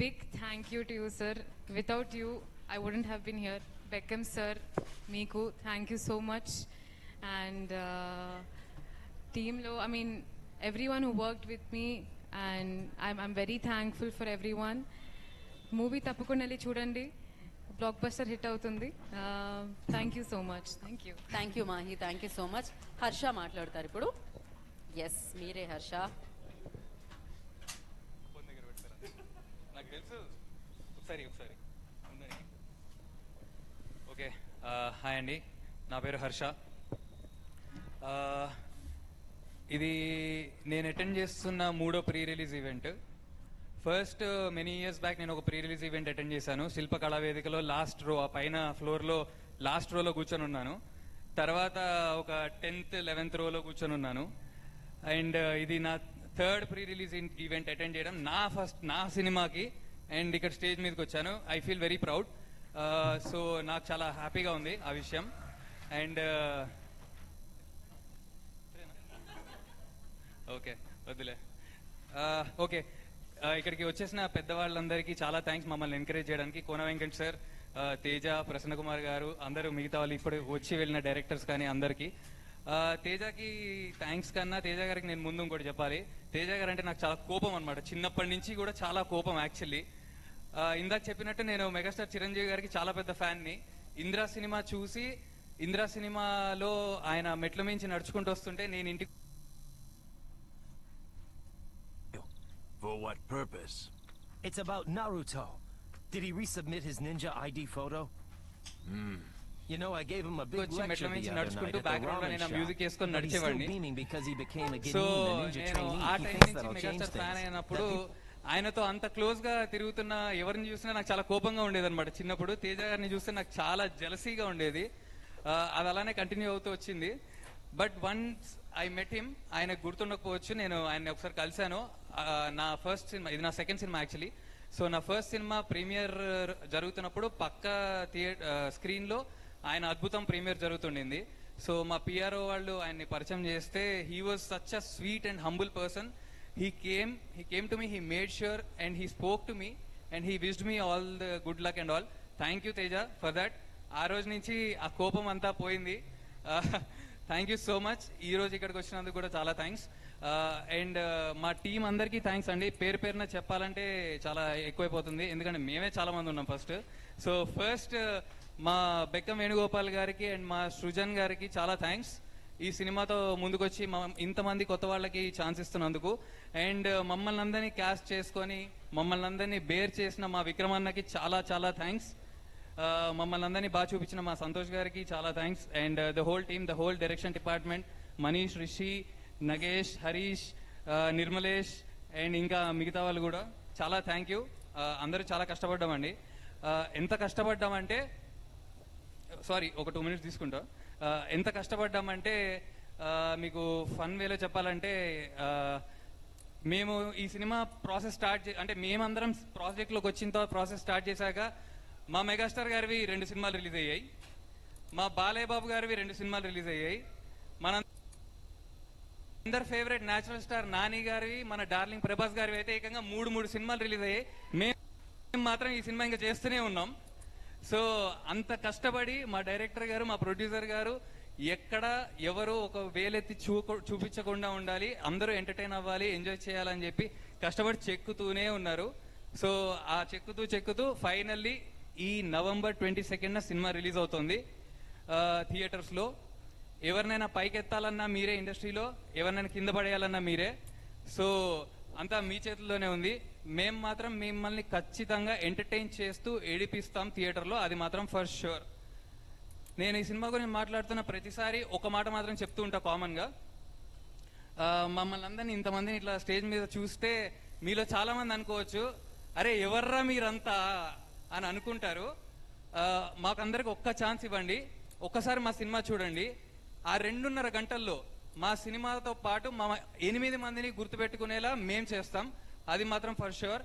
big thank you to you, sir. Without you, I wouldn't have been here. Beckham sir, Miku, thank you so much. And team lo, I mean, everyone who worked with me, and I'm very thankful for everyone. Movie తప్పకుండా చూడండి, block buster hit అవుతుంది. Thank you so much. Thank you Mahe, thank you so much. Harsha మాట్లాడతారు ఇప్పుడు. Yes, మీరే Harsha. Okay, hi అండి, నా పేరు హర్ష. ఇది నేను అటెండ్ చేస్తున్న 3వ pre release event. First many years back నేను ఒక ప్రీ రిలీజ్ ఈవెంట్ అటెండ్ చేశాను, శిల్పకళా వేదికలో లాస్ట్ రో, ఆ పైన ఫ్లోర్లో లాస్ట్ రోలో కూర్చొని ఉన్నాను. తర్వాత ఒక 10th 11th రోలో కూర్చొని ఉన్నాను. అండ్ ఇది నా 3rd pre release event attend చేయడం, నా సినిమాకి. అండ్ ఇక్కడ స్టేజ్ మీదకి వచ్చాను. I feel very proud. So నాకు చాలా హ్యాపీగా ఉంది ఆ విషయం. అండ్ ఓకే, వద్దులే. ఓకే, ఇక్కడికి వచ్చేసిన పెద్దవాళ్ళందరికీ చాలా థ్యాంక్స్ మమ్మల్ని ఎంకరేజ్ చేయడానికి. కోన వెంకట్ సార్, తేజ, ప్రసన్న కుమార్ గారు, అందరూ మిగతా వాళ్ళు ఇప్పుడు వచ్చి వెళ్ళిన డైరెక్టర్స్ కానీ అందరికీ. తేజకి థ్యాంక్స్ కన్నా తేజ గారికి నేను ముందు ఇంకోటి చెప్పాలి. తేజ గారు అంటే నాకు చాలా కోపం అనమాట, చిన్నప్పటి నుంచి కూడా చాలా కోపం. యాక్చువల్లీ ఇందాక చెప్పినట్టు నేను మెగాస్టార్ చిరంజీవి గారికి చాలా పెద్ద ఫ్యాన్ని. ఇందిరా సినిమా చూసి, ఇందిరా సినిమాలో ఆయన మెట్ల మించి నడుచుకుంటూ వస్తుంటే నేను ఇంటికి. For what purpose? It's about Naruto. Did he resubmit his ninja ID photo? You know, I gave him a big lecture the other night at the ramen shop, but he's still beaming because he became a Genin, the ninja trainee. He thinks that'll change things. ఆయనతో అంత close గా తిరుగుతున్న ఎవరిని చూసినా నాకు చాలా కోపంగా ఉండేది అనమాట చిన్నప్పుడు. తేజ గారిని చూస్తే నాకు చాలా జెలసీగా ఉండేది. అది అలానే కంటిన్యూ అవుతూ వచ్చింది. But once I met him, ఆయనకు గుర్తుండకపోవచ్చు, నేను ఆయన ఒకసారి కలిశాను. నా ఫస్ట్ సినిమా, ఇది నా సెకండ్ సినిమా యాక్చువల్లీ. సో నా ఫస్ట్ సినిమా ప్రీమియర్ జరుగుతున్నప్పుడు పక్క స్క్రీన్ లో ఆయన అద్భుతం ప్రీమియర్ జరుగుతుండింది. సో మా పిఆర్ఓ వాళ్ళు ఆయన్ని పరిచయం చేస్తే, he was such a sweet and humble person. He came to me, he made sure, and he spoke to me, and he wished me all the good luck and all. Thank you Teja for that. ఆ రోజు నుంచి ఆ కోపం అంతా పోయింది. Thank you so much. ఈ రోజు ఇక్కడికి వచ్చినందుకు కూడా చాలా థ్యాంక్స్. అండ్ మా టీం అందరికీ థ్యాంక్స్ అండి. పేరు పేరున చెప్పాలంటే చాలా ఎక్కువైపోతుంది, ఎందుకంటే మేమే చాలా మంది ఉన్నాం ఫస్ట్. సో ఫస్ట్ మా బెక్కం వేణుగోపాల్ గారికి అండ్ మా సృజన్ గారికి చాలా థ్యాంక్స్. ఈ సినిమాతో ముందుకొచ్చి ఇంతమంది కొత్త వాళ్ళకి ఛాన్స్ ఇస్తున్నందుకు. అండ్ మమ్మల్ని అందరినీ క్యాస్ట్ చేసుకొని మమ్మల్ని అందరినీ బేర్ చేసిన మా విక్రమన్నకి చాలా చాలా థ్యాంక్స్. మమ్మల్ని అందరినీ బాగా చూపించిన మా సంతోష్ గారికి చాలా thanks. And the whole team, the whole direction department, Manish, Rishi, Nagesh, Harish, Nirmalesh and ఇంకా మిగతా వాళ్ళు కూడా చాలా థ్యాంక్ యూ. అందరూ చాలా కష్టపడ్డామండి. ఎంత కష్టపడ్డామంటే, సారీ ఒక 2 minutes తీసుకుంటా. ఎంత కష్టపడ్డామంటే మీకు ఫన్ వేలో చెప్పాలంటే, మేము ఈ సినిమా ప్రాసెస్ అంటే మేమందరం ప్రాజెక్ట్లోకి వచ్చిన తర్వాత ప్రాసెస్ స్టార్ట్ చేశాక మా మెగాస్టార్ గారివి 2 సినిమాలు రిలీజ్ అయ్యాయి, మా బాలయ్య బాబు గారివి 2 సినిమాలు రిలీజ్ అయ్యాయి, మన అందరి ఫేవరెట్ న్యాచురల్ స్టార్ నాని గారివి, మన డార్లింగ్ ప్రభాస్ గారివి అయితే ఏకంగా 3 సినిమాలు రిలీజ్ అయ్యాయి. మేము మాత్రం ఈ సినిమా ఇంకా చేస్తూనే ఉన్నాం. సో అంత కష్టపడి మా డైరెక్టర్ గారు, మా ప్రొడ్యూసర్ గారు ఎక్కడ ఎవరు ఒక వేలెత్తి చూపించకుండా ఉండాలి, అందరూ ఎంటర్టైన్ అవ్వాలి, ఎంజాయ్ చేయాలని చెప్పి కష్టపడి చెక్కుతూనే ఉన్నారు. సో ఆ చెక్కుతూ ఫైనల్లీ ఈ November 22nd సినిమా రిలీజ్ అవుతుంది థియేటర్స్లో. ఎవరినైనా పైకెత్తాలన్నా మీరే, ఇండస్ట్రీలో ఎవరినైనా కింద పడేయాలన్నా మీరే. సో అంతా మీ చేతుల్లోనే ఉంది. మేము మాత్రం మిమ్మల్ని ఖచ్చితంగా ఎంటర్టైన్ చేస్తూ ఏడిపిస్తాం థియేటర్లో, అది మాత్రం ఫర్ షూర్. నేను ఈ సినిమా గురించి మాట్లాడుతున్న ప్రతిసారి ఒక మాట మాత్రం చెప్తూ ఉంటా కామన్గా. మమ్మల్ని అందరినీ ఇంతమందిని ఇట్లా స్టేజ్ మీద చూస్తే మీలో చాలా మంది అనుకోవచ్చు, అరే ఎవర్రా మీరంతా అని అనుకుంటారు. మాకందరికి ఒక్క ఛాన్స్ ఇవ్వండి, ఒక్కసారి మా సినిమా చూడండి. ఆ 2.5 గంటల్లో మా సినిమాతో పాటు మా 8 మందిని గుర్తుపెట్టుకునేలా మేం చేస్తాం, అది మాత్రం ఫర్ షూర్.